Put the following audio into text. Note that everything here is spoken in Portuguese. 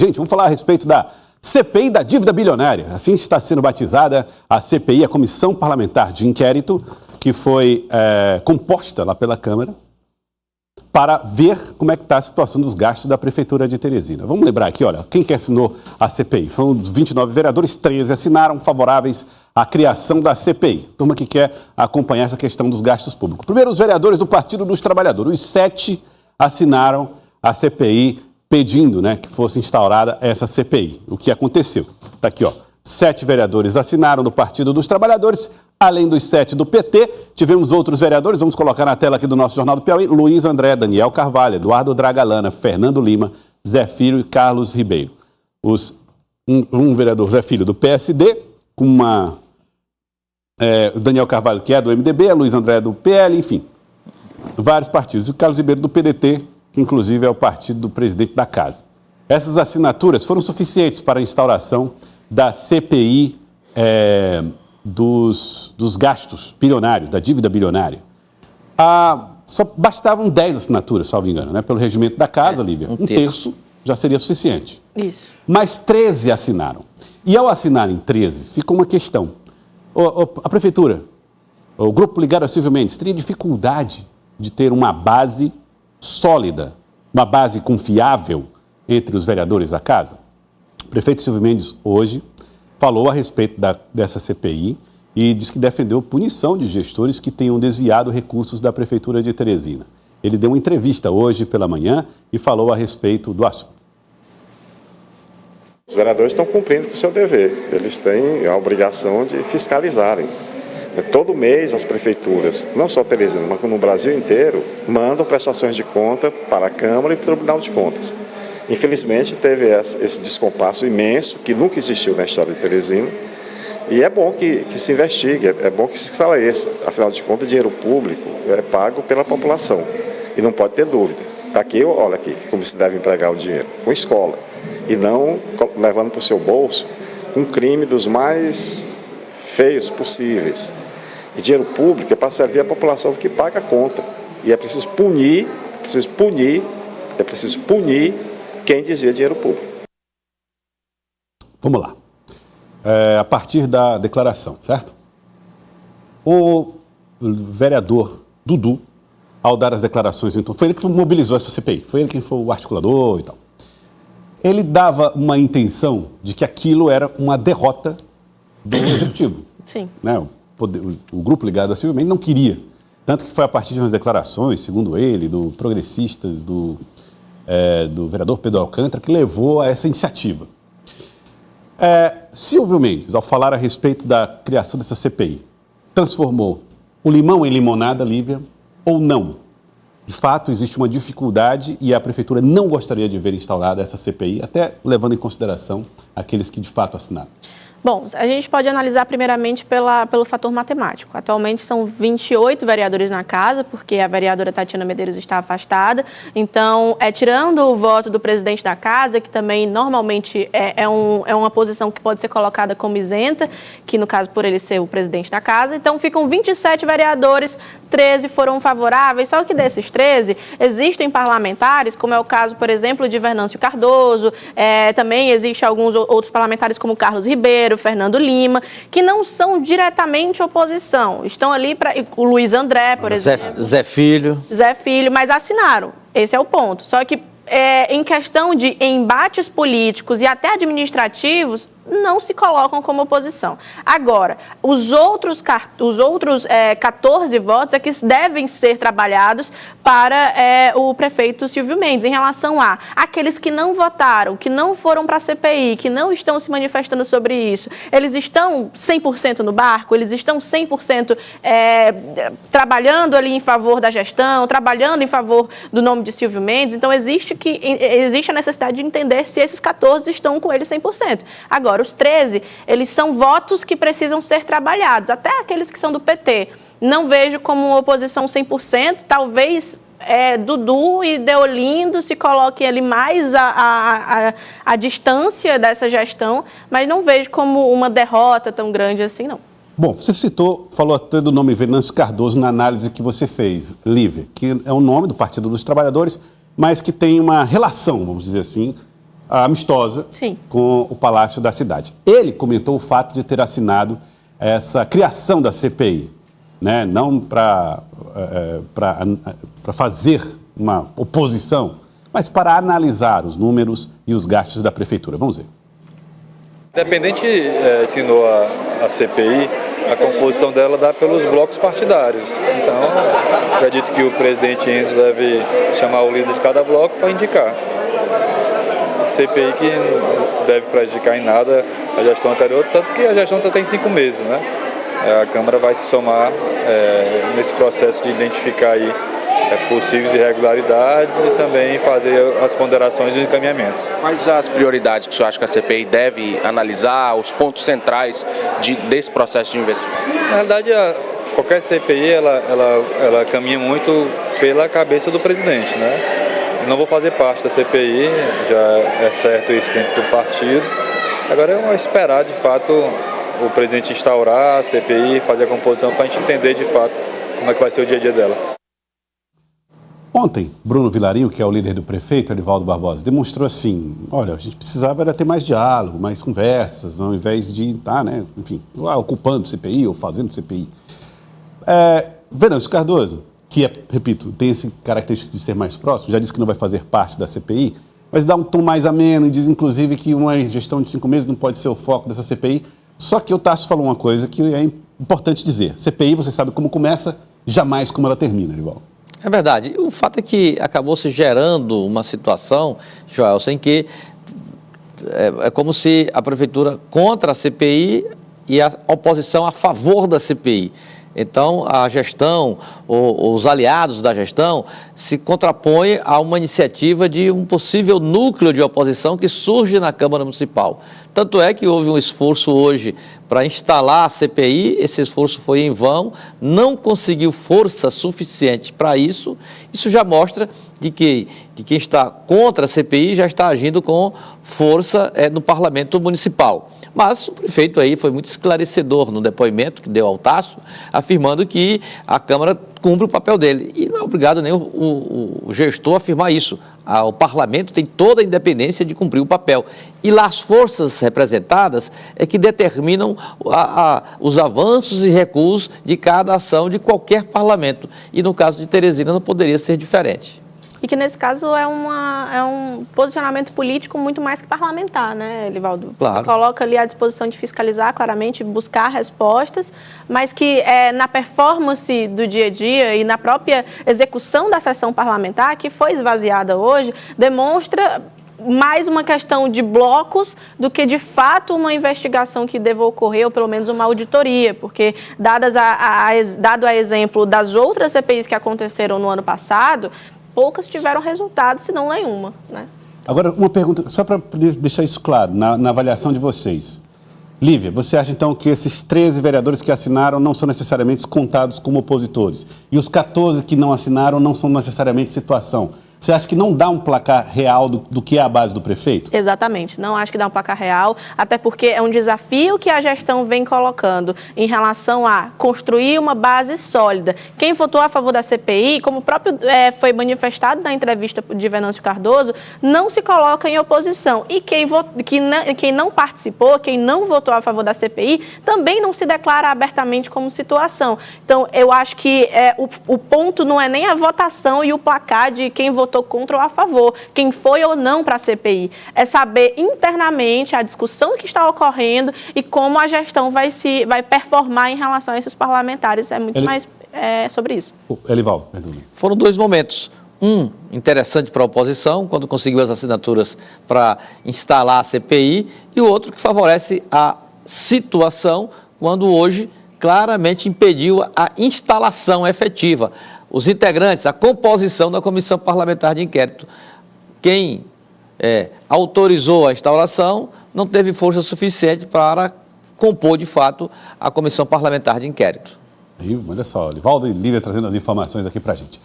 Gente, vamos falar a respeito da CPI da dívida bilionária. Assim está sendo batizada a CPI, a Comissão Parlamentar de Inquérito, que foi composta lá pela Câmara para ver como é que está a situação dos gastos da Prefeitura de Teresina. Vamos lembrar aqui, olha, quem que assinou a CPI? Foram 29 vereadores, 13 assinaram favoráveis à criação da CPI. Turma que quer acompanhar essa questão dos gastos públicos. Primeiro, os vereadores do Partido dos Trabalhadores. Os 7 assinaram a CPI pedindo, que fosse instaurada essa CPI. O que aconteceu? Está aqui, 7 vereadores assinaram do Partido dos Trabalhadores, além dos 7 do PT, tivemos outros vereadores, vamos colocar na tela aqui do nosso Jornal do Piauí, Luiz André, Daniel Carvalho, Eduardo Dragalana, Fernando Lima, Zé Filho e Carlos Ribeiro. Um vereador, Zé Filho, do PSD, com o Daniel Carvalho, que é do MDB, a Luiz André do PL, enfim, vários partidos. E o Carlos Ribeiro do PDT, que inclusive é o partido do presidente da casa. Essas assinaturas foram suficientes para a instauração da CPI dos gastos bilionários, da dívida bilionária. Só bastavam 10 assinaturas, salvo engano, pelo regimento da casa, Lívia. Um terço já seria suficiente. Isso. Mas 13 assinaram. E ao assinarem 13, ficou uma questão. A Prefeitura, o Grupo Ligado a Silvio Mendes, teria dificuldade de ter uma base sólida, uma base confiável entre os vereadores da casa? O prefeito Silvio Mendes hoje falou a respeito dessa CPI e disse que defendeu punição de gestores que tenham desviado recursos da Prefeitura de Teresina. Ele deu uma entrevista hoje pela manhã e falou a respeito do assunto. Os vereadores estão cumprindo com o seu dever, eles têm a obrigação de fiscalizarem. Todo mês as prefeituras, não só Teresina, mas no Brasil inteiro, mandam prestações de conta para a Câmara e para o Tribunal de Contas. Infelizmente teve esse descompasso imenso que nunca existiu na história de Teresina e é bom que se investigue, é bom que se esclareça. Afinal de contas, dinheiro público é pago pela população e não pode ter dúvida. Aqui, olha aqui, como se deve empregar o dinheiro, com escola e não levando para o seu bolso um crime dos mais feios possíveis. E dinheiro público é para servir a população que paga a conta. E é preciso punir quem desvia dinheiro público. Vamos lá. A partir da declaração, certo? O vereador Dudu, ao dar as declarações, então, foi ele que mobilizou essa CPI, foi ele quem foi o articulador e tal. Ele dava uma intenção de que aquilo era uma derrota do Executivo. Sim. O Grupo Ligado a Silvio Mendes não queria. Tanto que foi a partir de umas declarações, segundo ele, do Progressistas, do vereador Pedro Alcântara, que levou a essa iniciativa. Silvio Mendes, ao falar a respeito da criação dessa CPI, transformou o limão em limonada, Lívia, ou não? De fato, existe uma dificuldade e a Prefeitura não gostaria de ver instaurada essa CPI, até levando em consideração aqueles que de fato assinaram. Bom, a gente pode analisar primeiramente pelo fator matemático. Atualmente são 28 vereadores na casa, porque a vereadora Tatiana Medeiros está afastada. Então, tirando o voto do presidente da casa, que também normalmente é uma posição que pode ser colocada como isenta, que no caso por ele ser o presidente da casa. Então, ficam 27 vereadores, 13 foram favoráveis, só que desses 13 existem parlamentares, como é o caso, por exemplo, de Venâncio Cardoso, também existe alguns outros parlamentares como Carlos Ribeiro, Fernando Lima, que não são diretamente oposição. Estão ali para o Luiz André, por exemplo. Zé Filho, mas assinaram. Esse é o ponto. Só que em questão de embates políticos e até administrativos, não se colocam como oposição. Agora, os outros 14 votos é que devem ser trabalhados para o prefeito Silvio Mendes, em relação a aqueles que não votaram, que não foram para a CPI, que não estão se manifestando sobre isso. Eles estão 100% no barco? Eles estão 100% trabalhando ali em favor da gestão, trabalhando em favor do nome de Silvio Mendes? Então, existe a necessidade de entender se esses 14 estão com ele 100%. Agora, os 13, eles são votos que precisam ser trabalhados, até aqueles que são do PT. Não vejo como uma oposição 100%, talvez Dudu e Deolindo se coloquem ali mais à distância dessa gestão, mas não vejo como uma derrota tão grande assim, não. Bom, você falou até do nome Venâncio Cardoso na análise que você fez, Lívia, que é um nome do Partido dos Trabalhadores, mas que tem uma relação, vamos dizer assim, amistosa Sim. com o Palácio da Cidade. Ele comentou o fato de ter assinado essa criação da CPI, né? Não para fazer uma oposição, mas para analisar os números e os gastos da Prefeitura. Vamos ver. Independente assinou a CPI, a composição dela dá pelos blocos partidários. Então, acredito que o presidente Enzo deve chamar o líder de cada bloco para indicar. CPI que não deve prejudicar em nada a gestão anterior, tanto que a gestão já tem 5 meses, né? A Câmara vai se somar nesse processo de identificar aí possíveis irregularidades e também fazer as ponderações e encaminhamentos. Quais as prioridades que o senhor acha que a CPI deve analisar, os pontos centrais desse processo de investimento? Na realidade, qualquer CPI ela caminha muito pela cabeça do presidente, né? Eu não vou fazer parte da CPI, já é certo isso dentro do partido. Agora é esperar, de fato, o presidente instaurar a CPI, fazer a composição para a gente entender, de fato, como é que vai ser o dia a dia dela. Ontem, Bruno Vilarinho, que é o líder do prefeito, Elivaldo Barbosa, demonstrou assim, olha, a gente precisava era ter mais diálogo, mais conversas, ao invés de estar, né, enfim, ocupando CPI ou fazendo CPI. Venâncio Cardoso, que repito, tem essa característica de ser mais próximo, já disse que não vai fazer parte da CPI, mas dá um tom mais ameno e diz, inclusive, que uma gestão de 5 meses não pode ser o foco dessa CPI. Só que o Tasso falou uma coisa que é importante dizer. CPI, você sabe como começa, jamais como ela termina, Elivaldo. É verdade. O fato é que acabou se gerando uma situação, Joelson, em que é como se a Prefeitura contra a CPI e a oposição a favor da CPI. Então, a gestão, os aliados da gestão, se contrapõem a uma iniciativa de um possível núcleo de oposição que surge na Câmara Municipal. Tanto é que houve um esforço hoje para instalar a CPI, esse esforço foi em vão, não conseguiu força suficiente para isso. Isso já mostra de quem está contra a CPI já está agindo com força no Parlamento Municipal. Mas o prefeito aí foi muito esclarecedor no depoimento que deu ao Tasso, afirmando que a Câmara cumpre o papel dele. E não é obrigado nem o gestor a afirmar isso. O Parlamento tem toda a independência de cumprir o papel. E lá as forças representadas é que determinam os avanços e recuos de cada ação de qualquer parlamento. E no caso de Teresina não poderia ser diferente. E que, nesse caso, é um posicionamento político muito mais que parlamentar, né, Elivaldo? Claro. Você coloca ali à disposição de fiscalizar, claramente, buscar respostas, mas que na performance do dia a dia e na própria execução da sessão parlamentar, que foi esvaziada hoje, demonstra mais uma questão de blocos do que, de fato, uma investigação que deva ocorrer, ou pelo menos uma auditoria, porque, dado a exemplo das outras CPIs que aconteceram no ano passado, poucas tiveram resultado, se não nenhuma, né? Agora, uma pergunta, só para deixar isso claro, na avaliação de vocês. Lívia, você acha então que esses 13 vereadores que assinaram não são necessariamente contados como opositores? E os 14 que não assinaram não são necessariamente situação? Você acha que não dá um placar real do que é a base do prefeito? Exatamente, não acho que dá um placar real, até porque é um desafio que a gestão vem colocando em relação a construir uma base sólida. Quem votou a favor da CPI, como o próprio foi manifestado na entrevista de Venâncio Cardoso, não se coloca em oposição. E quem não participou, quem não votou a favor da CPI, também não se declara abertamente como situação. Então, eu acho que o ponto não é nem a votação e o placar de quem votou contra ou a favor, quem foi ou não para a CPI. É saber internamente a discussão que está ocorrendo e como a gestão vai performar em relação a esses parlamentares. É muito mais sobre isso. Elivaldo, perdão. Foram 2 momentos. Um interessante para a oposição, quando conseguiu as assinaturas para instalar a CPI, e o outro que favorece a situação, quando hoje claramente impediu a instalação efetiva. Os integrantes, a composição da Comissão Parlamentar de Inquérito. Quem autorizou a instauração não teve força suficiente para compor, de fato, a Comissão Parlamentar de Inquérito. Olha só, Elivaldo e Lívia trazendo as informações aqui para a gente.